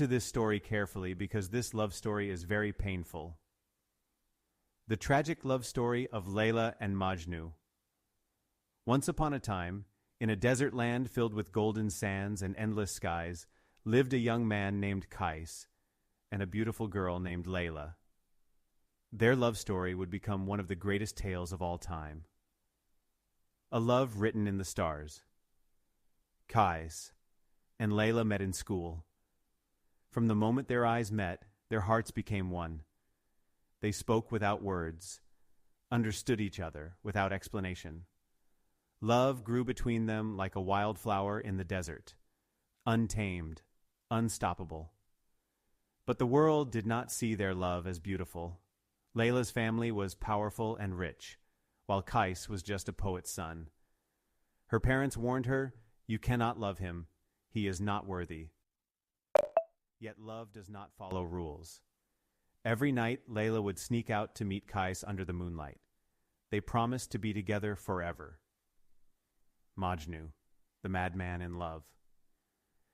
To this story carefully because this love story is very painful. The tragic love story of Laila and Majnu. Once upon a time, in a desert land filled with golden sands and endless skies, lived a young man named Kais and a beautiful girl named Laila. Their love story would become one of the greatest tales of all time. A love written in the stars. Kais and Laila met in school. From the moment their eyes met, their hearts became one. They spoke without words, understood each other without explanation. Love grew between them like a wildflower in the desert, untamed, unstoppable. But the world did not see their love as beautiful. Laila's family was powerful and rich, while Kais was just a poet's son. Her parents warned her, "You cannot love him. He is not worthy." Yet love does not follow rules. Every night, Laila would sneak out to meet Kais under the moonlight. They promised to be together forever. Majnu, the madman in love.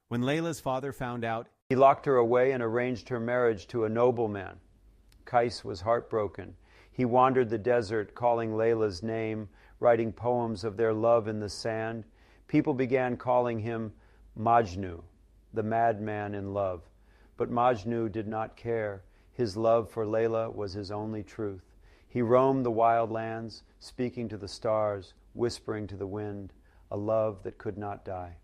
When Laila's father found out, he locked her away and arranged her marriage to a nobleman. Kais was heartbroken. He wandered the desert, calling Laila's name, writing poems of their love in the sand. People began calling him Majnu, the madman in love. But Majnu did not care. His love for Laila was his only truth. He roamed the wild lands, speaking to the stars, whispering to the wind, a love that could not die.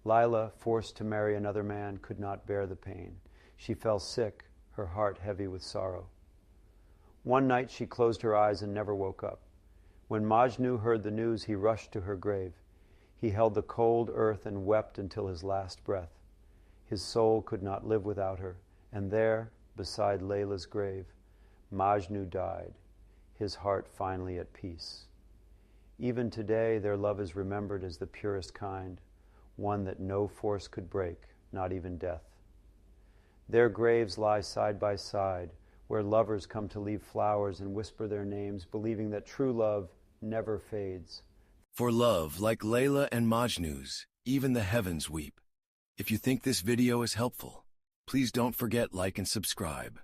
Laila, forced to marry another man, could not bear the pain. She fell sick, her heart heavy with sorrow. One night she closed her eyes and never woke up. When Majnu heard the news, he rushed to her grave. He held the cold earth and wept until his last breath. His soul could not live without her, and there, beside Laila's grave, Majnu died, his heart finally at peace. Even today, their love is remembered as the purest kind, one that no force could break, not even death. Their graves lie side by side, where lovers come to leave flowers and whisper their names, believing that true love never fades. For love like Laila and Majnu's, even the heavens weep. If you think this video is helpful, please don't forget like and subscribe.